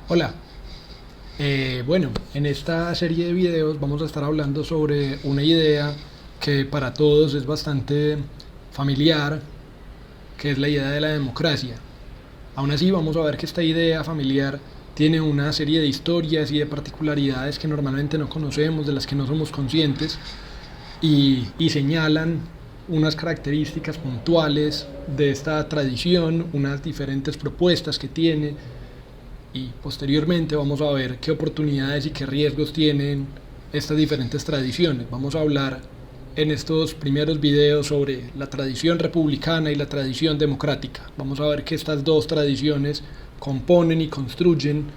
Hola, bueno, en esta serie de videos vamos a estar hablando sobre una idea que para todos es bastante familiar, que es la idea de la democracia. Aún así vamos a ver que esta idea familiar tiene una serie de historias y de particularidades que normalmente no conocemos, de las que no somos conscientes, y señalan unas características puntuales de esta tradición, unas diferentes propuestas que tiene, y posteriormente vamos a ver qué oportunidades y qué riesgos tienen estas diferentes tradiciones. Vamos a hablar en estos primeros videos sobre la tradición republicana y la tradición democrática. Vamos a ver que estas dos tradiciones componen y construyen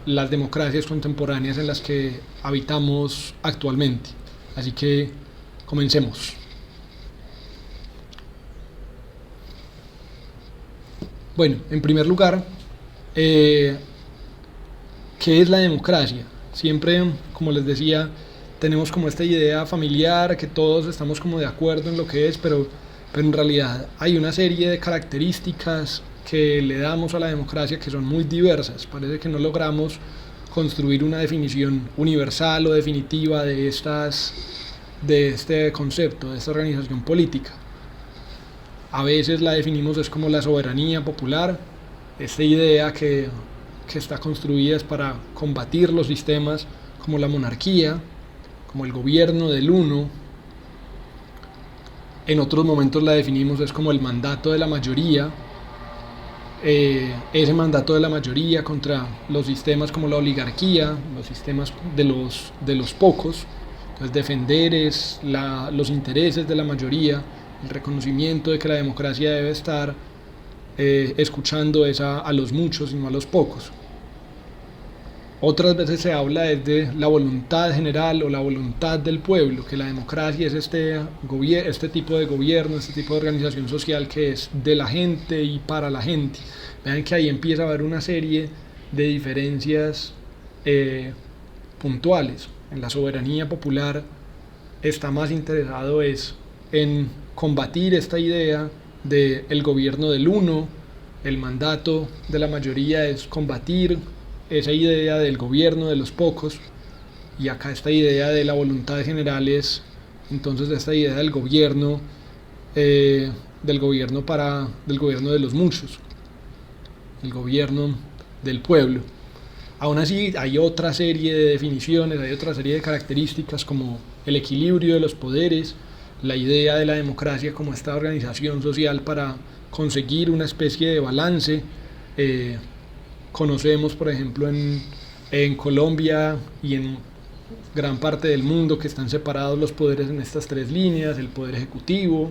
las democracias contemporáneas en las que habitamos actualmente. Así que comencemos. Bueno, en primer lugar, eh, ¿qué es la democracia? Siempre, como les decía, tenemos como esta idea familiar, que todos estamos como de acuerdo en lo que es, pero en realidad hay una serie de características que le damos a la democracia que son muy diversas. Parece que no logramos construir una definición universal o definitiva de este concepto, de esta organización política. A veces la definimos es como la soberanía popular, esta idea que está construida es para combatir los sistemas como la monarquía, como el gobierno del uno. En otros momentos la definimos es como el mandato de la mayoría, ese mandato de la mayoría contra los sistemas como la oligarquía, los sistemas de los pocos. Entonces defender es los intereses de la mayoría, el reconocimiento de que la democracia debe estar escuchando es a los muchos y no a los pocos. Otras veces se habla de la voluntad general o la voluntad del pueblo, que la democracia es este tipo de gobierno, este tipo de organización social que es de la gente y para la gente. Vean que ahí empieza a haber una serie de diferencias puntuales. En la soberanía popular está más interesado es en combatir esta idea del gobierno del uno, el mandato de la mayoría es combatir esa idea del gobierno de los pocos, y acá esta idea de la voluntad general es entonces esta idea del gobierno del gobierno de los muchos, el gobierno del pueblo. Aún así hay otra serie de definiciones, hay otra serie de características como el equilibrio de los poderes, la idea de la democracia como esta organización social para conseguir una especie de balance. Conocemos, por ejemplo, en Colombia y en gran parte del mundo que están separados los poderes en estas tres líneas: el poder ejecutivo,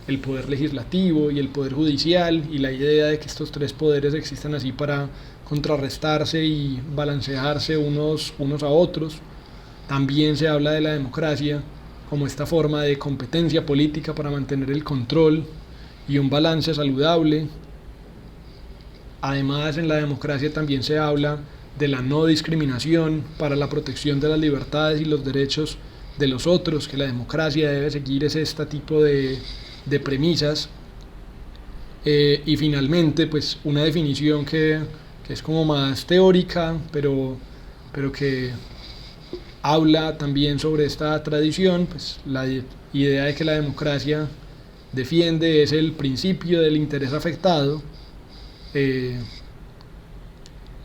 el poder legislativo y el poder judicial, y la idea de que estos tres poderes existan así para contrarrestarse y balancearse unos a otros. También se habla de la democracia como esta forma de competencia política para mantener el control y un balance saludable. Además, en la democracia también se habla de la no discriminación para la protección de las libertades y los derechos de los otros, que la democracia debe seguir este tipo de premisas. Y finalmente, pues una definición que es como más teórica, pero que habla también sobre esta tradición, pues la idea de que la democracia defiende es el principio del interés afectado, eh,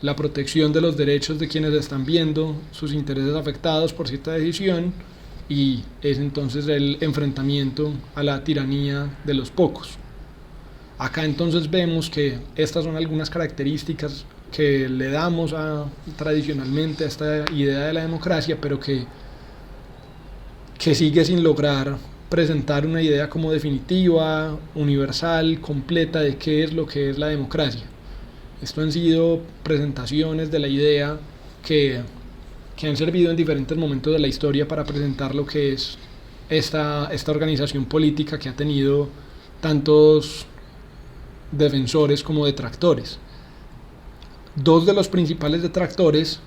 la protección de los derechos de quienes están viendo sus intereses afectados por cierta decisión, y es entonces el enfrentamiento a la tiranía de los pocos. Acá entonces vemos que estas son algunas características que le damos tradicionalmente a esta idea de la democracia, pero que sigue sin lograr presentar una idea como definitiva, universal, completa de qué es lo que es la democracia. Esto han sido presentaciones de la idea que, que han servido en diferentes momentos de la historia para presentar lo que es esta organización política que ha tenido tantos defensores como detractores. Dos de los principales detractores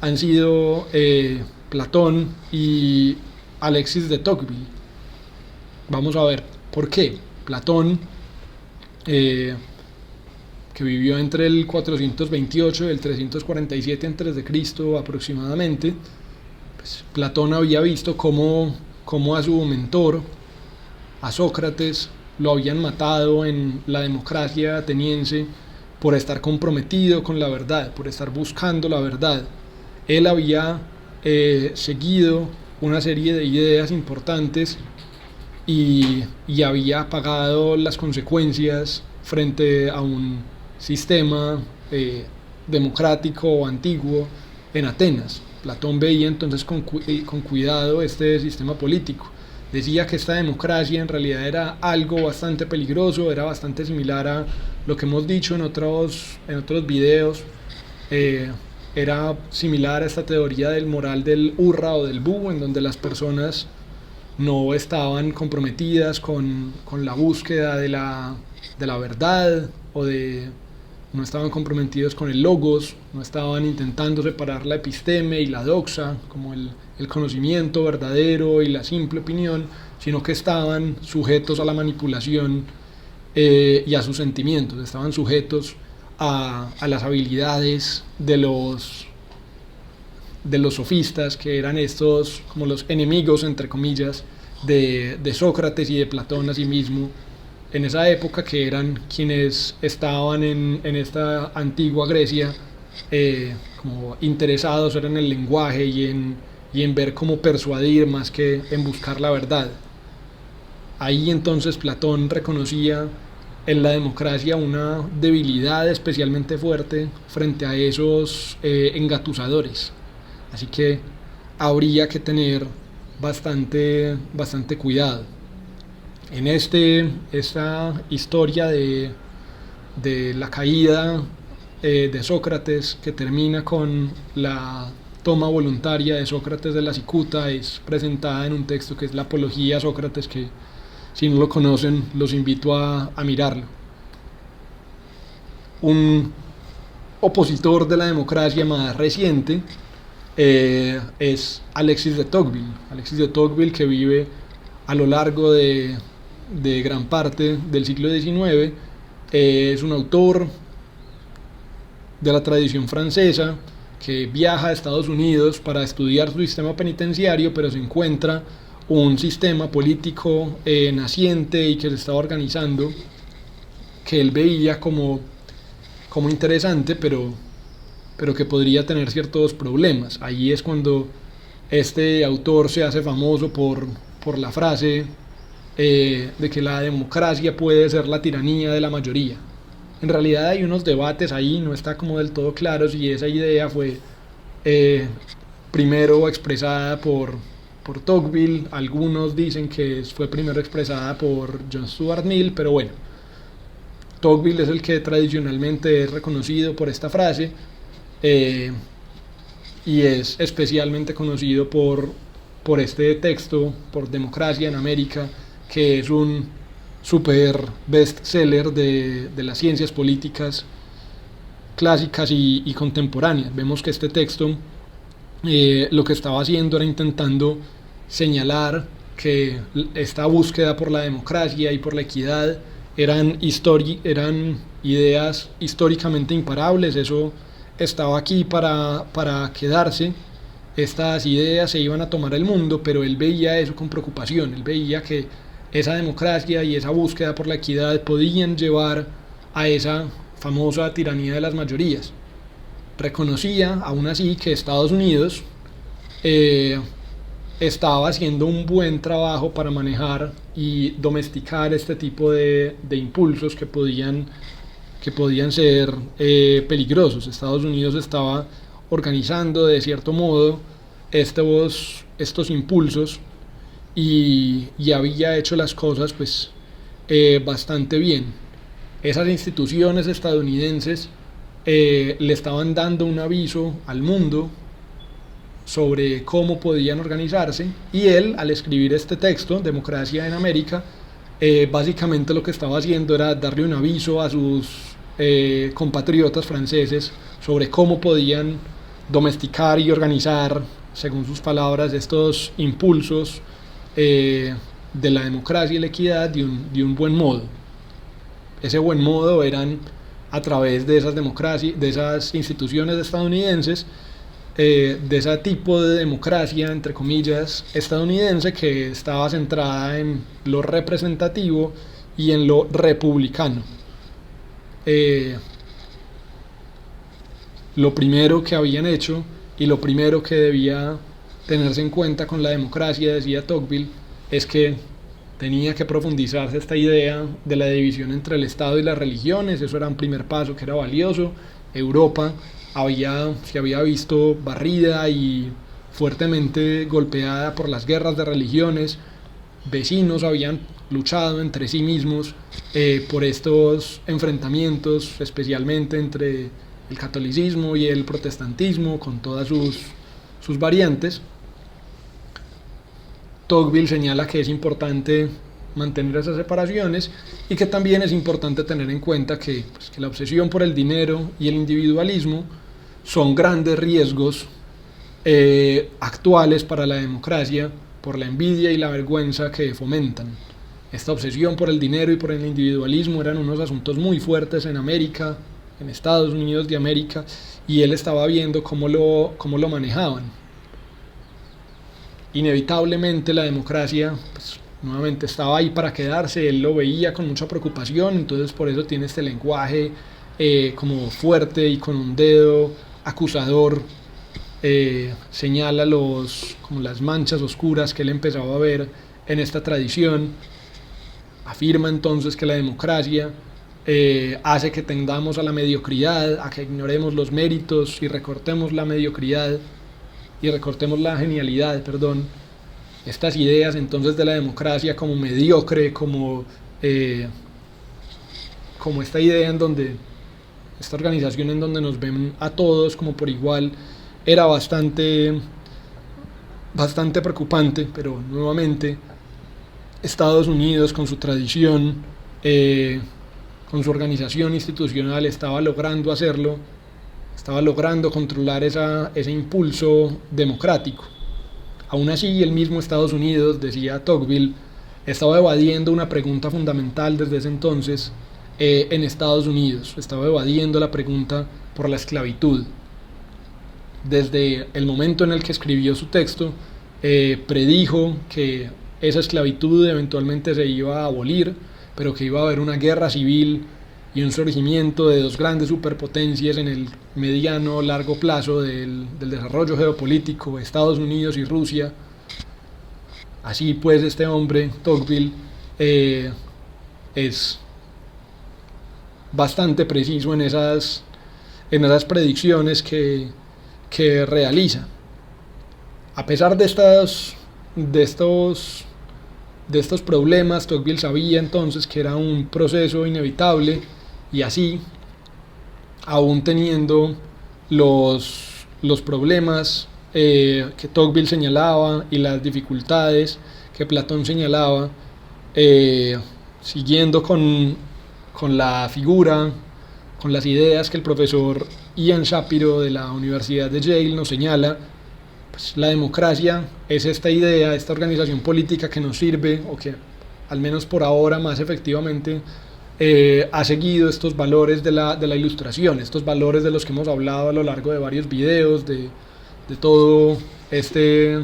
han sido Platón y Alexis de Tocqueville. Vamos a ver por qué. Platón, que vivió entre el 428 y el 347 a.C. aproximadamente, pues Platón había visto cómo a su mentor, a Sócrates, lo habían matado en la democracia ateniense por estar comprometido con la verdad, por estar buscando la verdad. Él había seguido una serie de ideas importantes y había pagado las consecuencias frente a un sistema democrático o antiguo en Atenas. Platón veía entonces con cuidado este sistema político. Decía que esta democracia en realidad era algo bastante peligroso, era bastante similar a lo que hemos dicho en otros videos. Era similar a esta teoría del moral del hurra o del búho, en donde las personas no estaban comprometidas con la búsqueda de la verdad, no estaban comprometidos con el logos, no estaban intentando separar la episteme y la doxa, como el conocimiento verdadero y la simple opinión, sino que estaban sujetos a la manipulación y a sus sentimientos, estaban sujetos a las habilidades de los sofistas, que eran estos como los enemigos, entre comillas, de Sócrates y de Platón a sí mismo, en esa época, que eran quienes estaban en esta antigua Grecia como interesados en el lenguaje y en ver cómo persuadir más que en buscar la verdad. Ahí entonces Platón reconocía en la democracia una debilidad especialmente fuerte frente a esos engatusadores. Así que habría que tener bastante cuidado. En esta historia de la caída de Sócrates, que termina con la toma voluntaria de Sócrates de la cicuta, es presentada en un texto que es la Apología a Sócrates, que si no lo conocen los invito a mirarlo. Un opositor de la democracia más reciente es Alexis de Tocqueville. Alexis de Tocqueville, que vive a lo largo de gran parte del siglo XIX, es un autor de la tradición francesa que viaja a Estados Unidos para estudiar su sistema penitenciario, pero se encuentra un sistema político naciente y que se estaba organizando, que él veía como interesante, pero que podría tener ciertos problemas. Ahí es cuando este autor se hace famoso por la frase de que la democracia puede ser la tiranía de la mayoría. En realidad hay unos debates ahí, no está como del todo claro si esa idea fue primero expresada por Tocqueville. Algunos dicen que fue primero expresada por John Stuart Mill, pero bueno, Tocqueville es el que tradicionalmente es reconocido por esta frase, y es especialmente conocido por este texto, por Democracia en América, que es un super bestseller de las ciencias políticas clásicas y contemporáneas. Vemos que este texto lo que estaba haciendo era intentando señalar que esta búsqueda por la democracia y por la equidad eran ideas históricamente imparables. Eso estaba aquí para quedarse. Estas ideas se iban a tomar el mundo, pero él veía eso con preocupación. Él veía que esa democracia y esa búsqueda por la equidad podían llevar a esa famosa tiranía de las mayorías. Reconocía aún así que Estados Unidos estaba haciendo un buen trabajo para manejar y domesticar este tipo de impulsos que podían ser peligrosos. Estados Unidos estaba organizando de cierto modo estos impulsos y había hecho las cosas pues bastante bien. Esas instituciones estadounidenses le estaban dando un aviso al mundo sobre cómo podían organizarse, y él, al escribir este texto, Democracia en América, básicamente lo que estaba haciendo era darle un aviso a sus compatriotas franceses sobre cómo podían domesticar y organizar, según sus palabras, estos impulsos de la democracia y la equidad de un buen modo. Ese buen modo eran a través de esas democracias, de esas instituciones estadounidenses, de ese tipo de democracia, entre comillas, estadounidense, que estaba centrada en lo representativo y en lo republicano. Lo primero que habían hecho y lo primero que debía tenerse en cuenta con la democracia, decía Tocqueville, es que tenía que profundizarse esta idea de la división entre el Estado y las religiones. Eso era un primer paso que era valioso. Europa se había visto barrida y fuertemente golpeada por las guerras de religiones. Vecinos habían luchado entre sí mismos por estos enfrentamientos, especialmente entre el catolicismo y el protestantismo, con todas sus variantes. Tocqueville señala que es importante mantener esas separaciones y que también es importante tener en cuenta que la obsesión por el dinero y el individualismo son grandes riesgos actuales para la democracia por la envidia y la vergüenza que fomentan. Esta obsesión por el dinero y por el individualismo eran unos asuntos muy fuertes en América, en Estados Unidos de América, y él estaba viendo cómo lo manejaban. Inevitablemente la democracia nuevamente estaba ahí para quedarse, él lo veía con mucha preocupación, entonces por eso tiene este lenguaje como fuerte y con un dedo acusador, señala como las manchas oscuras que él empezaba a ver en esta tradición. Afirma entonces que la democracia hace que tendamos a la mediocridad, a que ignoremos los méritos y recortemos la mediocridad y recortemos la genialidad, perdón. Estas ideas entonces de la democracia como mediocre, como esta idea en donde, esta organización en donde nos ven a todos como por igual, era bastante preocupante, pero nuevamente Estados Unidos con su tradición, con su organización institucional, estaba logrando hacerlo, estaba logrando controlar ese impulso democrático. Aún así, el mismo Estados Unidos, decía Tocqueville, estaba evadiendo una pregunta fundamental desde ese entonces en Estados Unidos. Estaba evadiendo la pregunta por la esclavitud. Desde el momento en el que escribió su texto, predijo que esa esclavitud eventualmente se iba a abolir, pero que iba a haber una guerra civil y un surgimiento de dos grandes superpotencias en el mediano largo plazo del desarrollo geopolítico, Estados Unidos y Rusia. Así pues, este hombre, Tocqueville, es bastante preciso en esas predicciones que realiza. A pesar de estos problemas, Tocqueville sabía entonces que era un proceso inevitable, y así, aún teniendo los problemas que Tocqueville señalaba y las dificultades que Platón señalaba, siguiendo con la figura, con las ideas que el profesor Ian Shapiro de la Universidad de Yale nos señala, pues la democracia es esta idea, esta organización política que nos sirve, o que al menos por ahora más efectivamente ha seguido estos valores de la ilustración, estos valores de los que hemos hablado a lo largo de varios videos, de todo este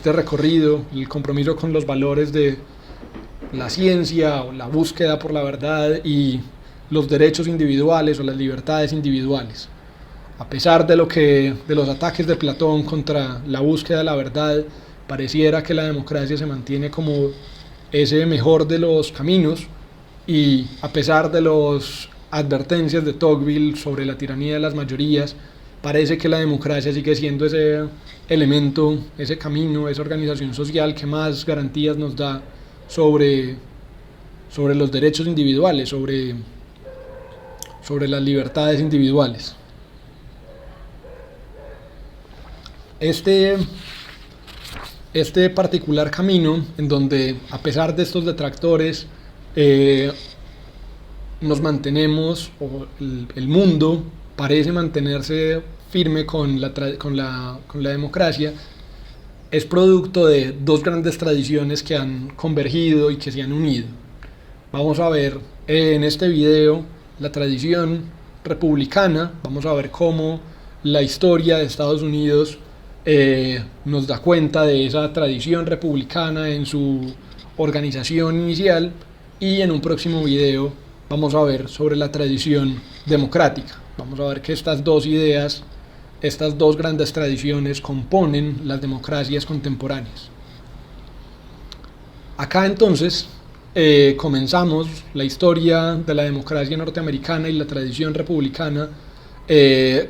recorrido, el compromiso con los valores de la ciencia o la búsqueda por la verdad y los derechos individuales o las libertades individuales. A pesar de los ataques de Platón contra la búsqueda de la verdad, pareciera que la democracia se mantiene como ese mejor de los caminos, y a pesar de las advertencias de Tocqueville sobre la tiranía de las mayorías, parece que la democracia sigue siendo ese elemento, ese camino, esa organización social que más garantías nos da sobre los derechos individuales, sobre las libertades individuales. Este particular camino, en donde a pesar de estos detractores nos mantenemos, o el mundo parece mantenerse firme con la democracia, es producto de dos grandes tradiciones que han convergido y que se han unido. Vamos a ver en este video la tradición republicana. Vamos a ver cómo la historia de Estados Unidos nos da cuenta de esa tradición republicana en su organización inicial, y en un próximo video vamos a ver sobre la tradición democrática. Vamos a ver que estas dos ideas, estas dos grandes tradiciones componen las democracias contemporáneas. Acá entonces comenzamos la historia de la democracia norteamericana y la tradición republicana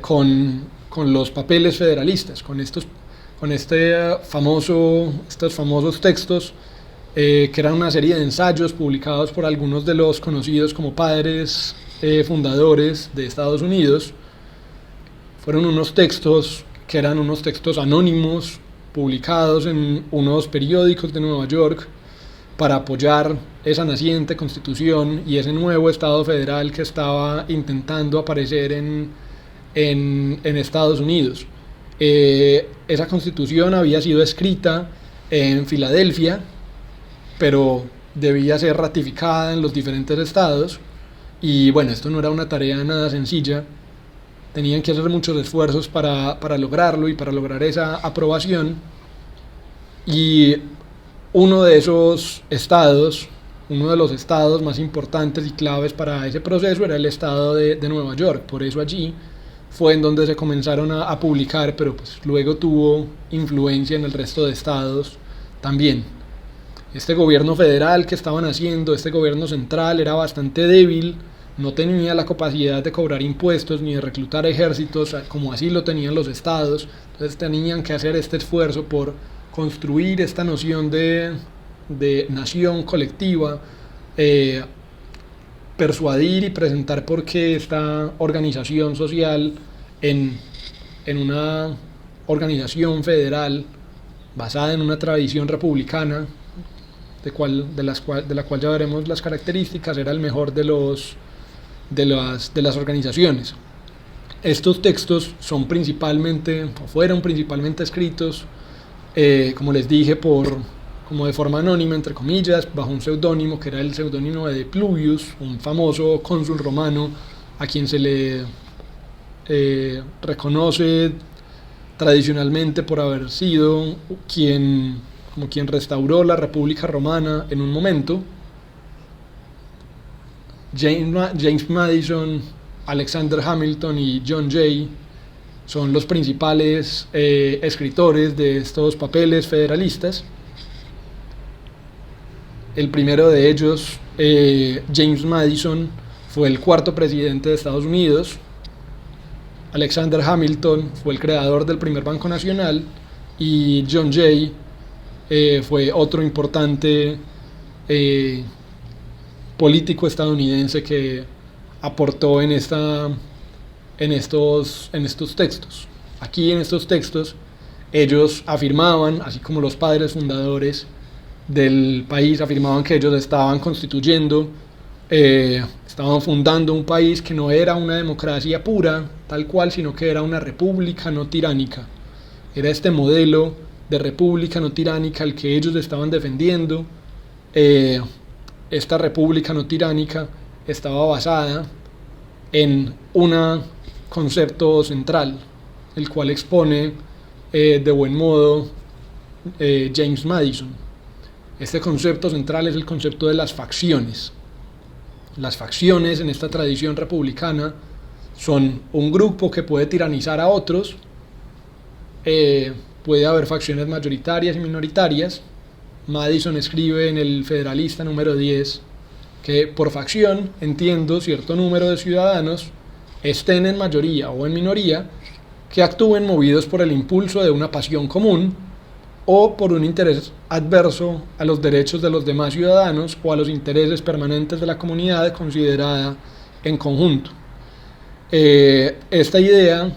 con los papeles federalistas, con estos famosos textos que eran una serie de ensayos publicados por algunos de los conocidos como padres fundadores de Estados Unidos. Fueron unos textos que eran unos textos anónimos publicados en unos periódicos de Nueva York para apoyar esa naciente constitución y ese nuevo Estado federal que estaba intentando aparecer en Estados Unidos. Esa constitución había sido escrita en Filadelfia, pero debía ser ratificada en los diferentes estados, y bueno, esto no era una tarea nada sencilla. Tenían que hacer muchos esfuerzos para lograrlo y para lograr esa aprobación. Y uno de esos estados, uno de los estados más importantes y claves para ese proceso era el estado de Nueva York. Por eso allí fue en donde se comenzaron a publicar, pero pues luego tuvo influencia en el resto de estados también. Este gobierno federal que estaban haciendo, este gobierno central, era bastante débil, no tenía la capacidad de cobrar impuestos ni de reclutar ejércitos como así lo tenían los estados. Entonces tenían que hacer este esfuerzo por construir esta noción de nación colectiva, persuadir y presentar por qué esta organización social en una organización federal basada en una tradición republicana, de la cual ya veremos las características, era el mejor de las organizaciones. Estos textos fueron principalmente escritos, como les dije, como de forma anónima, entre comillas, bajo un seudónimo que era el seudónimo de Pluvius, un famoso cónsul romano a quien se le reconoce tradicionalmente por haber sido quien restauró la República Romana en un momento. James Madison, Alexander Hamilton y John Jay son los principales escritores de estos papeles federalistas. El primero de ellos, James Madison, fue el cuarto presidente de Estados Unidos. Alexander Hamilton fue el creador del primer Banco Nacional, y John Jay fue otro importante político estadounidense que aportó en estos textos. Aquí en estos textos ellos afirmaban, así como los padres fundadores del país, afirmaban que ellos estaban estaban fundando un país que no era una democracia pura, tal cual, sino que era una república no tiránica. Era este modelo de república no tiránica el que ellos estaban defendiendo. Esta república no tiránica estaba basada en un concepto central, el cual expone de buen modo James Madison. Este concepto central es el concepto de las facciones. Las facciones en esta tradición republicana son un grupo que puede tiranizar a otros. Puede haber facciones mayoritarias y minoritarias. Madison escribe en el Federalista número 10 que por facción entiendo cierto número de ciudadanos, estén en mayoría o en minoría, que actúen movidos por el impulso de una pasión común o por un interés adverso a los derechos de los demás ciudadanos o a los intereses permanentes de la comunidad considerada en conjunto. Esta idea,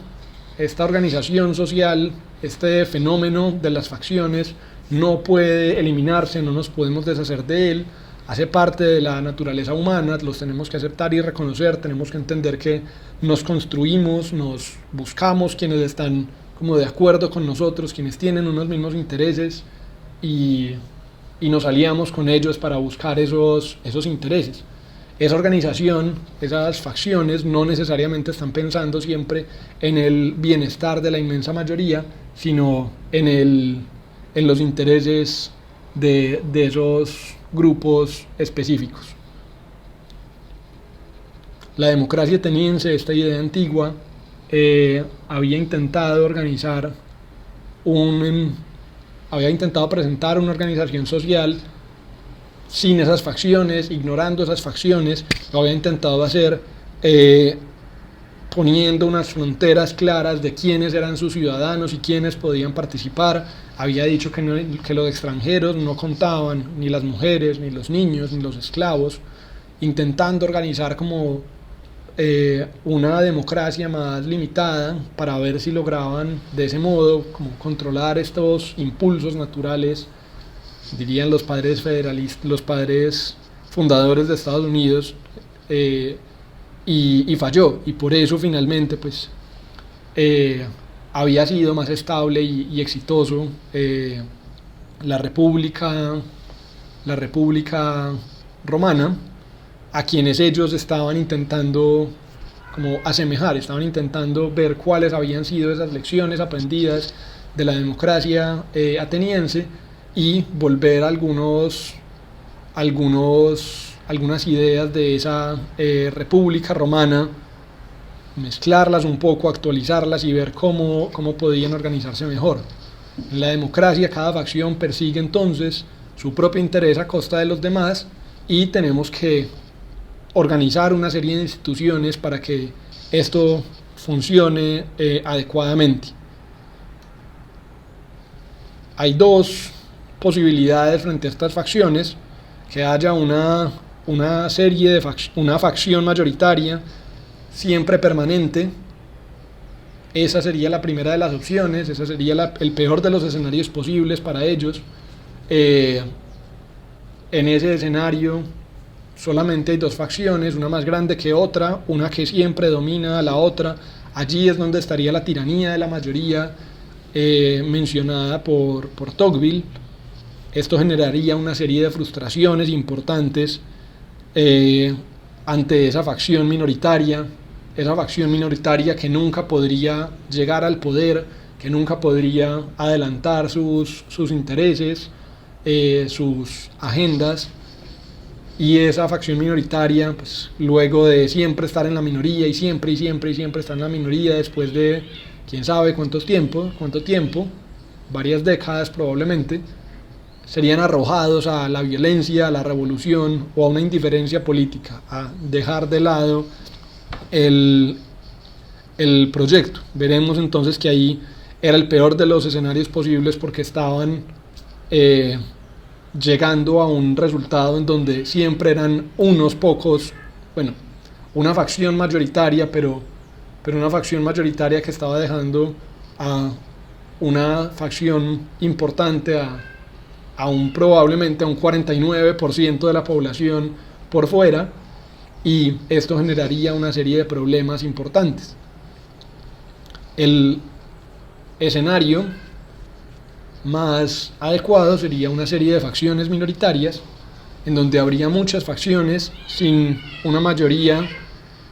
esta organización social, este fenómeno de las facciones no puede eliminarse, no nos podemos deshacer de él, hace parte de la naturaleza humana, los tenemos que aceptar y reconocer, tenemos que entender que nos construimos, nos buscamos quienes están como de acuerdo con nosotros, quienes tienen unos mismos intereses, y nos aliamos con ellos para buscar esos intereses. esa organización, esas facciones no necesariamente están pensando siempre en el bienestar de la inmensa mayoría, sino en los intereses de esos grupos específicos. La democracia ateniense, esta idea antigua, había intentado presentar una organización social sin esas facciones, ignorando esas facciones. Lo había intentado hacer poniendo unas fronteras claras de quiénes eran sus ciudadanos y quiénes podían participar. Había dicho que los extranjeros no contaban, ni las mujeres, ni los niños, ni los esclavos, intentando organizar como una democracia más limitada para ver si lograban de ese modo como controlar estos impulsos naturales, dirían los padres federalistas, los padres fundadores de Estados Unidos, y falló, y por eso finalmente pues había sido más estable y exitoso la República Romana, a quienes ellos estaban intentando como asemejar, estaban intentando ver cuáles habían sido esas lecciones aprendidas de la democracia ateniense y volver algunas ideas de esa República Romana, mezclarlas un poco, actualizarlas y ver cómo podían organizarse mejor. En la democracia cada facción persigue entonces su propio interés a costa de los demás y tenemos que organizar una serie de instituciones para que esto funcione adecuadamente. Hay dos posibilidades frente a estas facciones: que haya una facción mayoritaria siempre permanente. Esa sería la primera de las opciones, esa sería el peor de los escenarios posibles para ellos. En ese escenario solamente hay dos facciones, una más grande que otra, una que siempre domina a la otra. Allí es donde estaría la tiranía de la mayoría mencionada por Tocqueville. Esto generaría una serie de frustraciones importantes ante esa facción minoritaria que nunca podría llegar al poder, que nunca podría adelantar sus intereses, sus agendas. Y esa facción minoritaria, pues, luego de siempre estar en la minoría y siempre estar en la minoría, después de quién sabe cuánto tiempo, varias décadas probablemente, serían arrojados a la violencia, a la revolución o a una indiferencia política, a dejar de lado el proyecto. Veremos entonces que ahí era el peor de los escenarios posibles, porque estaban llegando a un resultado en donde siempre eran unos pocos, una facción mayoritaria, pero una facción mayoritaria que estaba dejando a una facción importante, probablemente a un 49% de la población por fuera, y esto generaría una serie de problemas importantes. El escenario más adecuado sería una serie de facciones minoritarias, en donde habría muchas facciones sin una mayoría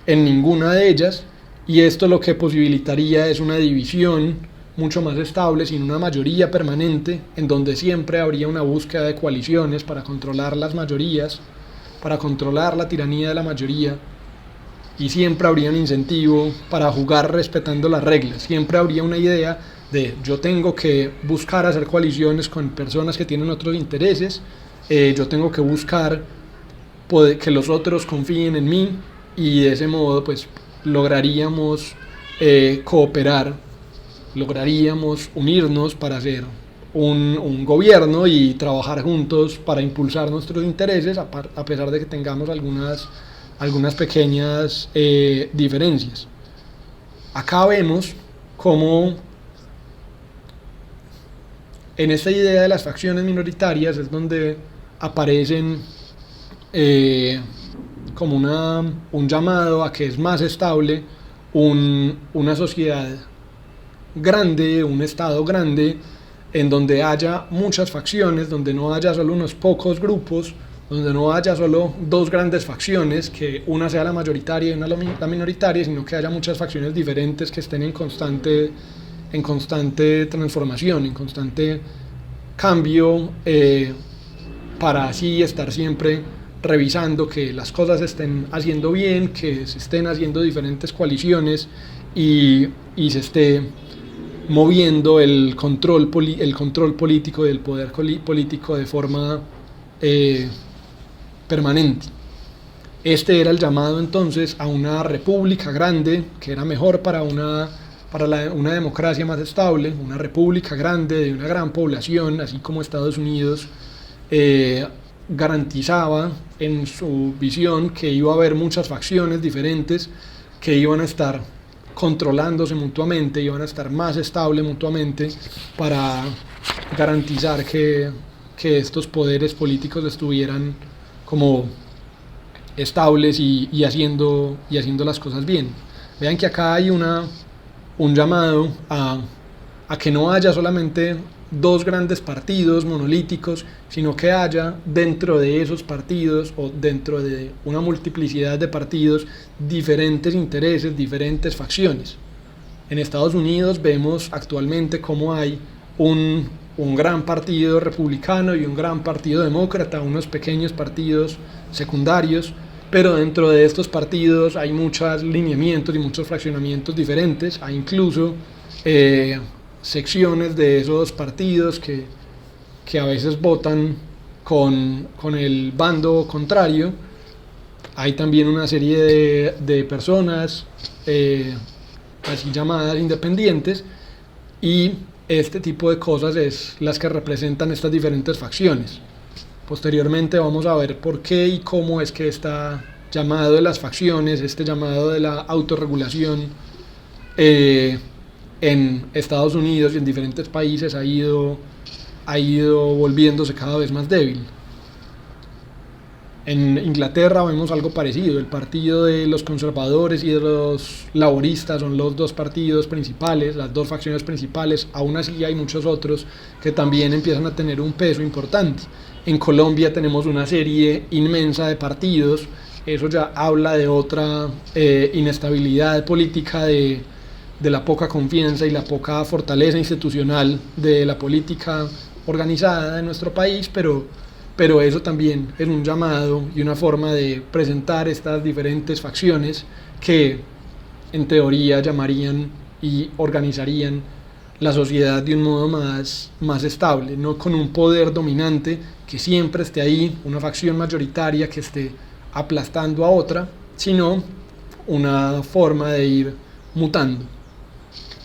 en ninguna de ellas, y esto lo que posibilitaría es una división mucho más estable, sin una mayoría permanente, en donde siempre habría una búsqueda de coaliciones para controlar las mayorías, para controlar la tiranía de la mayoría, y siempre habría un incentivo para jugar respetando las reglas. Siempre habría una idea de yo tengo que buscar hacer coaliciones con personas que tienen otros intereses, yo tengo que buscar que los otros confíen en mí, y de ese modo pues lograríamos cooperar, lograríamos unirnos para hacer un gobierno y trabajar juntos para impulsar nuestros intereses, a pesar de que tengamos algunas pequeñas diferencias. Acá vemos cómo en esta idea de las facciones minoritarias es donde aparecen como un llamado a que es más estable una sociedad grande, un estado grande, en donde haya muchas facciones, donde no haya solo unos pocos grupos, donde no haya solo dos grandes facciones, que una sea la mayoritaria y una la minoritaria, sino que haya muchas facciones diferentes que estén en constante transformación, en constante cambio, para así estar siempre revisando que las cosas se estén haciendo bien, que se estén haciendo diferentes coaliciones y se esté moviendo el control político y el poder político de forma permanente. Este era el llamado entonces a una república grande, que era mejor para una democracia más estable, una república grande de una gran población, así como Estados Unidos garantizaba en su visión que iba a haber muchas facciones diferentes que iban a estar controlándose mutuamente, iban a estar más estables mutuamente para garantizar que estos poderes políticos estuvieran como estables y haciendo las cosas bien. Vean que acá hay un llamado a que no haya solamente dos grandes partidos monolíticos, sino que haya dentro de esos partidos o dentro de una multiplicidad de partidos diferentes intereses, diferentes facciones. En Estados Unidos vemos actualmente cómo hay un gran partido republicano y un gran partido demócrata, unos pequeños partidos secundarios, pero dentro de estos partidos hay muchos lineamientos y muchos fraccionamientos diferentes, hay incluso secciones de esos partidos que a veces votan con el bando contrario. Hay también una serie de personas así llamadas independientes, y este tipo de cosas es las que representan estas diferentes facciones. Posteriormente vamos a ver por qué y cómo es que este llamado de las facciones, este llamado de la autorregulación en Estados Unidos y en diferentes países ha ido volviéndose cada vez más débil. En Inglaterra vemos algo parecido. El partido de los conservadores y de los laboristas son los dos partidos principales, las dos facciones principales. Aún así hay muchos otros que también empiezan a tener un peso importante. En Colombia tenemos una serie inmensa de partidos. Eso ya habla de otra inestabilidad política, de la poca confianza y la poca fortaleza institucional de la política organizada de nuestro país, pero eso también es un llamado y una forma de presentar estas diferentes facciones que en teoría llamarían y organizarían la sociedad de un modo más estable, no con un poder dominante que siempre esté ahí, una facción mayoritaria que esté aplastando a otra, sino una forma de ir mutando,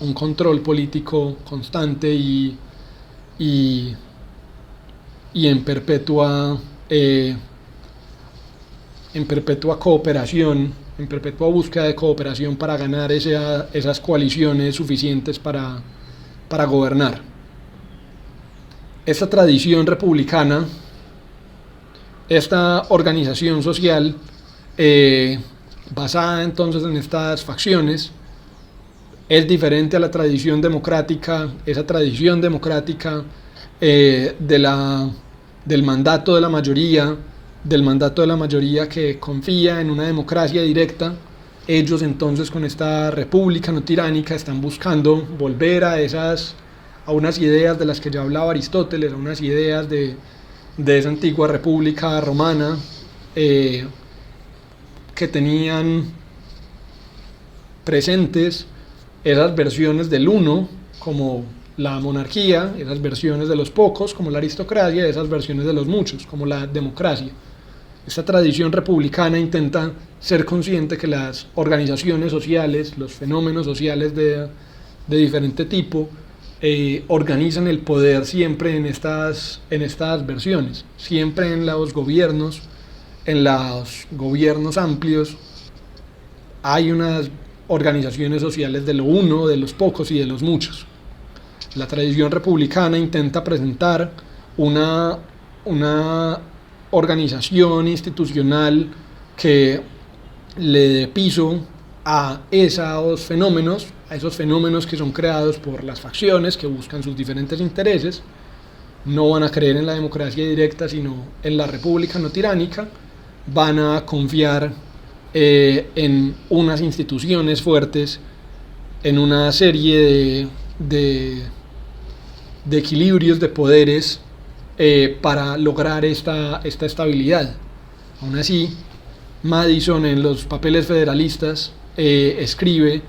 un control político constante y en perpetua cooperación, en perpetua búsqueda de cooperación para ganar esas coaliciones suficientes para gobernar. Esta tradición republicana, esta organización social basada entonces en estas facciones, es diferente a la tradición democrática, esa tradición democrática del mandato de la mayoría, que confía en una democracia directa. Ellos entonces con esta república no tiránica están buscando volver a unas ideas de las que ya hablaba Aristóteles, a unas ideas de esa antigua república romana que tenían presentes esas versiones del uno como la monarquía, esas versiones de los pocos como la aristocracia, esas versiones de los muchos como la democracia. Esta tradición republicana intenta ser consciente que las organizaciones sociales, los fenómenos sociales de diferente tipo, organizan el poder siempre en estas versiones, siempre en los gobiernos amplios hay unas organizaciones sociales de lo uno, de los pocos y de los muchos. La tradición republicana intenta presentar una organización institucional que le dé piso a esos fenómenos que son creados por las facciones que buscan sus diferentes intereses, no van a creer en la democracia directa, sino en la república no tiránica, van a confiar en unas instituciones fuertes, en una serie de equilibrios de poderes para lograr esta estabilidad. Aún así, Madison en los papeles federalistas escribe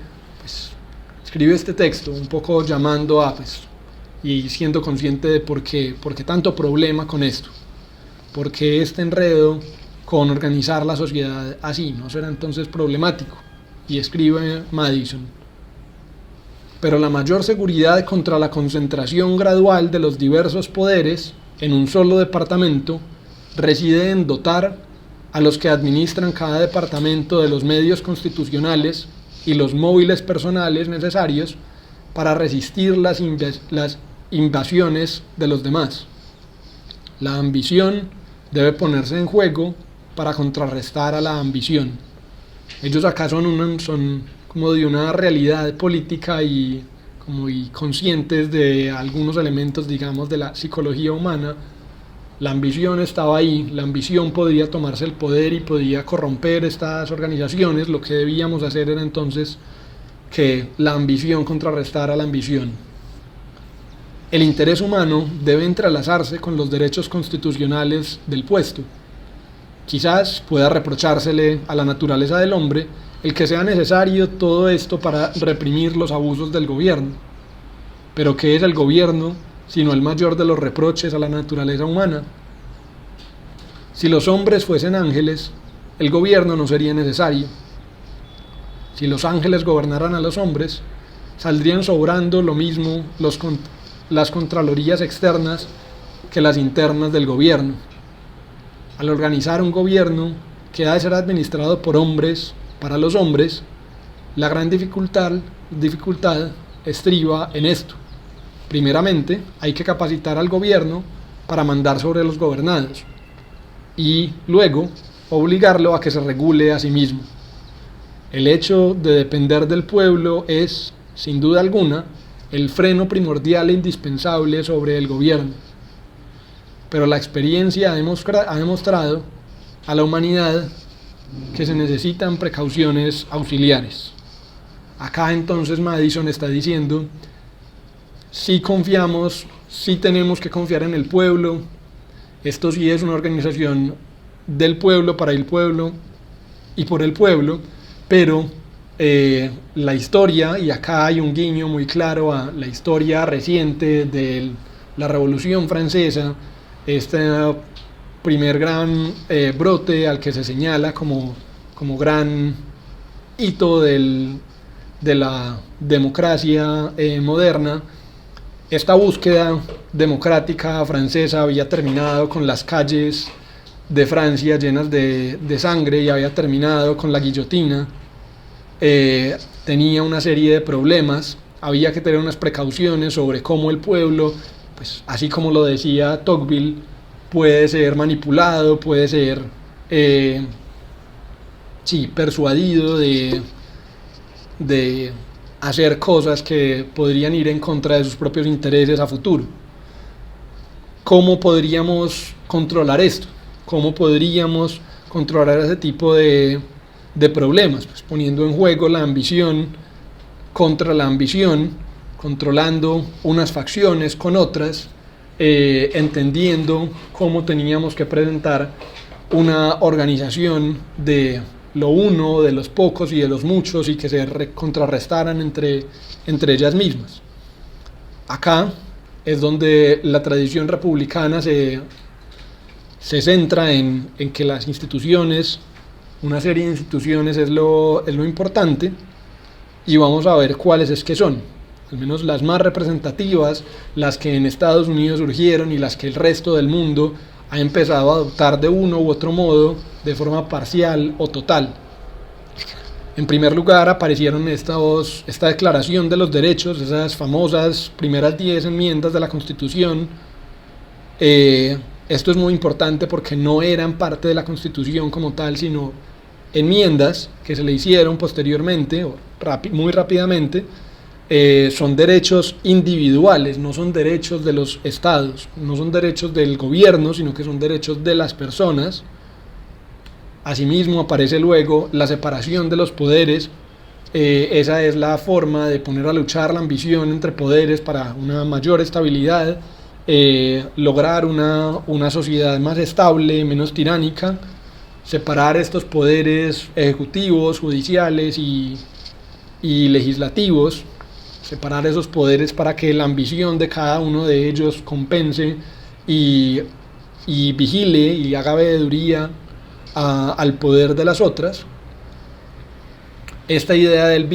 este texto un poco llamando a y siendo consciente de por qué tanto problema con esto, por qué este enredo con organizar la sociedad así no será entonces problemático. Y escribe Madison: pero la mayor seguridad contra la concentración gradual de los diversos poderes en un solo departamento reside en dotar a los que administran cada departamento de los medios constitucionales y los móviles personales necesarios para resistir las invasiones de los demás. La ambición debe ponerse en juego para contrarrestar a la ambición. Ellos acá son como de una realidad política y conscientes de algunos elementos, digamos, de la psicología humana. La ambición estaba ahí, la ambición podía tomarse el poder y podía corromper estas organizaciones. Lo que debíamos hacer era entonces que la ambición contrarrestara la ambición. El interés humano debe entrelazarse con los derechos constitucionales del puesto. Quizás pueda reprochársele a la naturaleza del hombre el que sea necesario todo esto para reprimir los abusos del gobierno. Pero ¿qué es el gobierno sino el mayor de los reproches a la naturaleza humana? Si los hombres fuesen ángeles, el gobierno no sería necesario. Si los ángeles gobernaran a los hombres, saldrían sobrando lo mismo las contralorías externas que las internas del gobierno. Al organizar un gobierno que ha de ser administrado por hombres, para los hombres, la gran dificultad estriba en esto. Primeramente, hay que capacitar al gobierno para mandar sobre los gobernados y luego obligarlo a que se regule a sí mismo. El hecho de depender del pueblo es, sin duda alguna, el freno primordial e indispensable sobre el gobierno. Pero la experiencia ha demostrado a la humanidad que se necesitan precauciones auxiliares. Acá entonces Madison está diciendo: si confiamos, si tenemos que confiar en el pueblo, esto sí es una organización del pueblo, para el pueblo y por el pueblo, pero la historia, y acá hay un guiño muy claro a la historia reciente de la Revolución Francesa, este primer gran brote al que se señala como gran hito de la democracia moderna. Esta búsqueda democrática francesa había terminado con las calles de Francia llenas de sangre y había terminado con la guillotina. Tenía una serie de problemas, había que tener unas precauciones sobre cómo el pueblo, pues así como lo decía Tocqueville, puede ser manipulado, puede ser persuadido de hacer cosas que podrían ir en contra de sus propios intereses a futuro. ¿Cómo podríamos controlar esto? ¿Cómo podríamos controlar ese tipo de problemas? Pues poniendo en juego la ambición contra la ambición, controlando unas facciones con otras, entendiendo cómo teníamos que presentar una organización de lo uno, de los pocos y de los muchos, y que se contrarrestaran entre ellas mismas. Acá es donde la tradición republicana se centra en que las instituciones, una serie de instituciones es lo importante, y vamos a ver cuáles es que son, al menos las más representativas, las que en Estados Unidos surgieron y las que el resto del mundo ha empezado a adoptar de uno u otro modo, de forma parcial o total. En primer lugar aparecieron esta declaración de los derechos, esas famosas primeras 10 enmiendas de la Constitución. Esto es muy importante porque no eran parte de la Constitución como tal, sino enmiendas que se le hicieron posteriormente, muy rápidamente, son derechos individuales, no son derechos de los estados, no son derechos del gobierno, sino que son derechos de las personas. Asimismo aparece luego la separación de los poderes. Esa es la forma de poner a luchar la ambición entre poderes para una mayor estabilidad, lograr una sociedad más estable, menos tiránica, separar estos poderes ejecutivos, judiciales y legislativos, separar esos poderes para que la ambición de cada uno de ellos compense y vigile y haga veeduría al poder de las otras. Esta idea del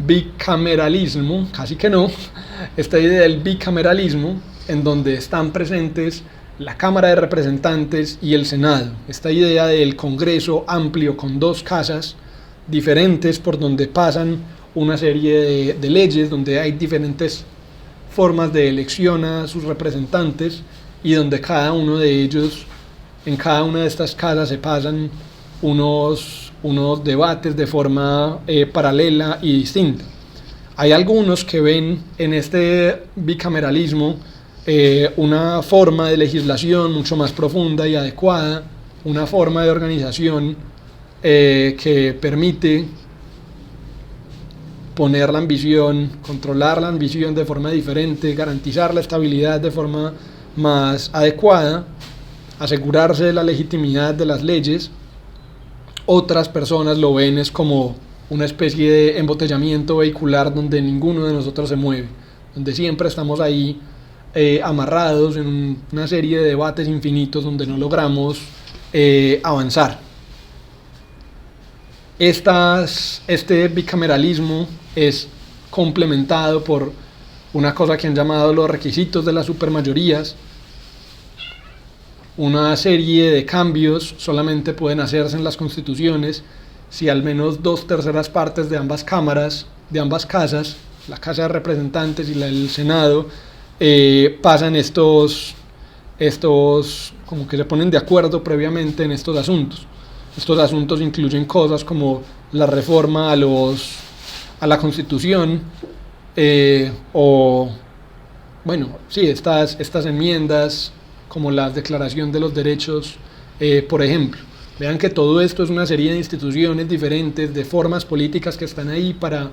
bicameralismo, casi que no, esta idea del bicameralismo, en donde están presentes la Cámara de Representantes y el Senado, esta idea del Congreso amplio con dos casas diferentes por donde pasan una serie de leyes, donde hay diferentes formas de elección a sus representantes y donde cada uno de ellos, en cada una de estas casas se pasan unos debates de forma paralela y distinta. Hay algunos que ven en este bicameralismo una forma de legislación mucho más profunda y adecuada, una forma de organización que permite poner la ambición, controlar la ambición de forma diferente, garantizar la estabilidad de forma más adecuada, asegurarse de la legitimidad de las leyes. Otras personas lo ven es como una especie de embotellamiento vehicular donde ninguno de nosotros se mueve, donde siempre estamos ahí amarrados en una serie de debates infinitos donde no logramos avanzar. Este bicameralismo es complementado por una cosa que han llamado los requisitos de las supermayorías. Una serie de cambios solamente pueden hacerse en las constituciones si al menos 2/3 partes de ambas cámaras, de ambas casas, la Casa de Representantes y la del Senado, pasan estos, como que se ponen de acuerdo previamente en estos asuntos. Estos asuntos incluyen cosas como la reforma a la Constitución, estas enmiendas como la Declaración de los Derechos, por ejemplo. Vean que todo esto es una serie de instituciones diferentes, de formas políticas que están ahí para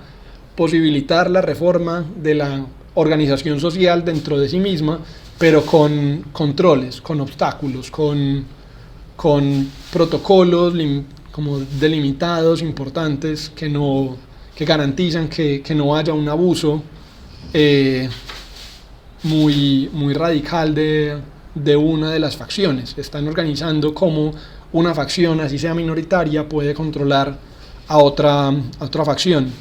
posibilitar la reforma de la organización social dentro de sí misma, pero con controles, con obstáculos, con protocolos como delimitados, importantes, que garantizan que no haya un abuso muy radical de una de las facciones. Están organizando cómo una facción, así sea minoritaria, puede controlar a otra facción.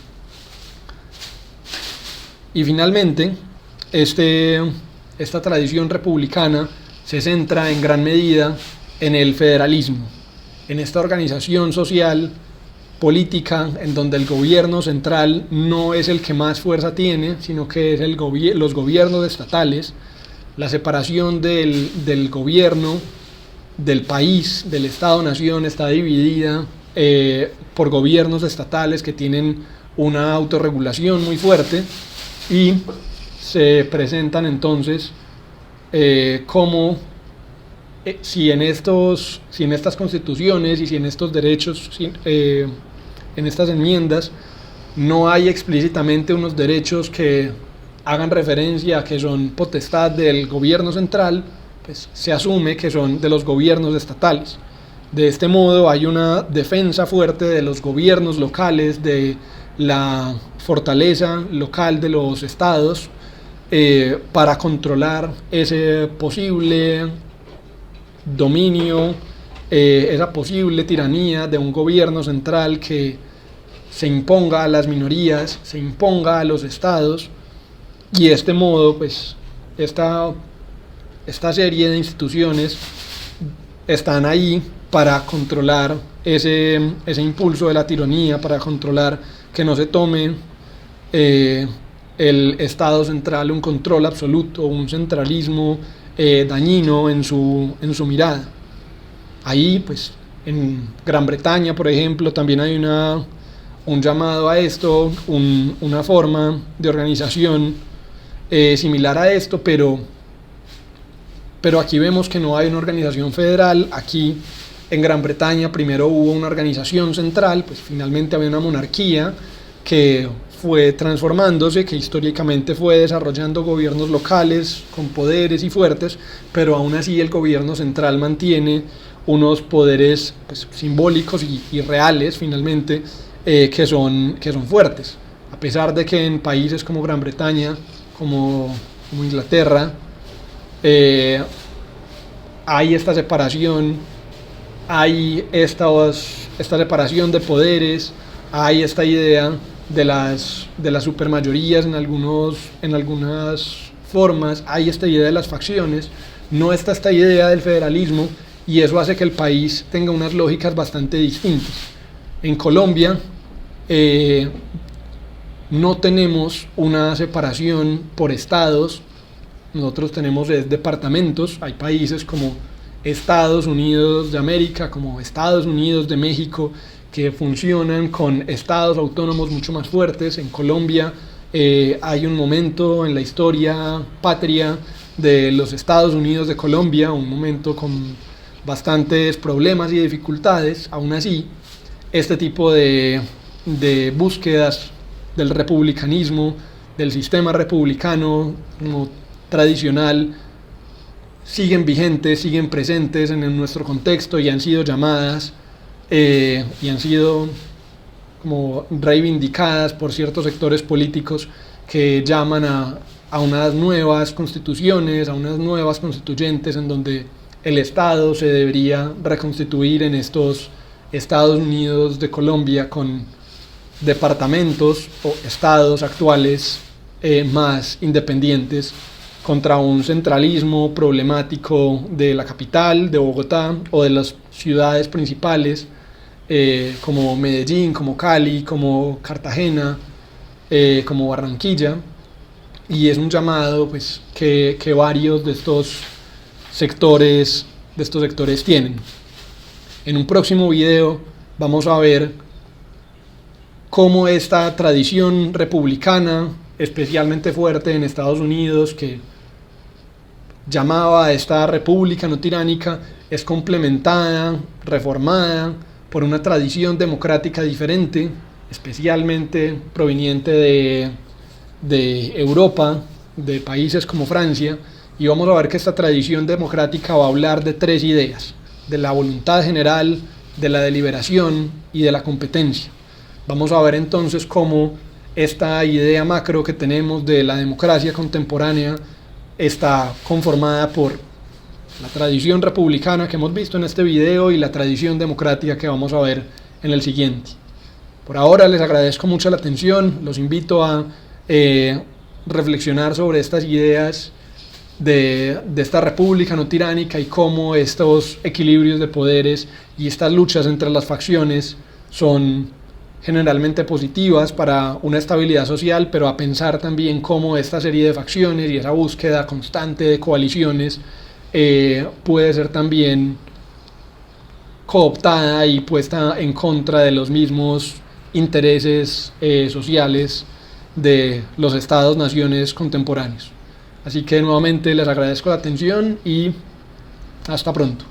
Y finalmente, esta tradición republicana se centra en gran medida en el federalismo, en esta organización social, política, en donde el gobierno central no es el que más fuerza tiene, sino que es los gobiernos estatales. La separación del gobierno, del país, del Estado-nación, está dividida por gobiernos estatales que tienen una autorregulación muy fuerte y se presentan entonces como si en estas constituciones y si en estos derechos, en estas enmiendas, no hay explícitamente unos derechos que hagan referencia a que son potestad del gobierno central, pues se asume que son de los gobiernos estatales. De este modo hay una defensa fuerte de los gobiernos locales, de la fortaleza local de los estados para controlar ese posible dominio, esa posible tiranía de un gobierno central que se imponga a las minorías, se imponga a los estados. Y de este modo, pues, esta serie de instituciones están ahí para controlar ese impulso de la tiranía, para controlar que no se tome el Estado central un control absoluto, un centralismo dañino en su mirada. Ahí, pues, En Gran Bretaña, por ejemplo, también hay un llamado a esto, una forma de organización similar a esto, pero aquí vemos que no hay una organización federal. Aquí en Gran Bretaña primero hubo una organización central, pues finalmente había una monarquía que fue transformándose, que históricamente fue desarrollando gobiernos locales con poderes y fuertes, pero aún así el gobierno central mantiene unos poderes pues, simbólicos y reales finalmente, que son fuertes, a pesar de que en países como Gran Bretaña, como Inglaterra, hay esta separación, hay esta separación de poderes, hay esta idea de las supermayorías en algunas formas, hay esta idea de las facciones, no está esta idea del federalismo, y eso hace que el país tenga unas lógicas bastante distintas. En Colombia no tenemos una separación por estados, nosotros tenemos departamentos. Hay países como Estados Unidos de América, como Estados Unidos de México, que funcionan con estados autónomos mucho más fuertes. En Colombia hay un momento en la historia patria de los Estados Unidos de Colombia, un momento con bastantes problemas y dificultades. Aún así, este tipo de búsquedas del republicanismo, del sistema republicano como tradicional, siguen vigentes, siguen presentes en nuestro contexto y han sido llamadas y han sido como reivindicadas por ciertos sectores políticos que llaman a unas nuevas constituciones, a unas nuevas constituyentes en donde el Estado se debería reconstituir en estos Estados Unidos de Colombia con departamentos o estados actuales más independientes, contra un centralismo problemático de la capital, de Bogotá, o de las ciudades principales como Medellín, como Cali, como Cartagena, como Barranquilla. Y es un llamado pues, que varios de estos sectores tienen. En un próximo video vamos a ver cómo esta tradición republicana, especialmente fuerte en Estados Unidos, que llamaba a esta república no tiránica, es complementada, reformada por una tradición democrática diferente, especialmente proveniente de Europa, de países como Francia. Y vamos a ver que esta tradición democrática va a hablar de tres ideas: de la voluntad general, de la deliberación y de la competencia. Vamos a ver entonces cómo esta idea macro que tenemos de la democracia contemporánea está conformada por la tradición republicana que hemos visto en este video y la tradición democrática que vamos a ver en el siguiente. Por ahora les agradezco mucho la atención, los invito a reflexionar sobre estas ideas de esta república no tiránica y cómo estos equilibrios de poderes y estas luchas entre las facciones son generalmente positivas para una estabilidad social, pero a pensar también cómo esta serie de facciones y esa búsqueda constante de coaliciones puede ser también cooptada y puesta en contra de los mismos intereses sociales de los estados-naciones contemporáneos. Así que nuevamente les agradezco la atención y hasta pronto.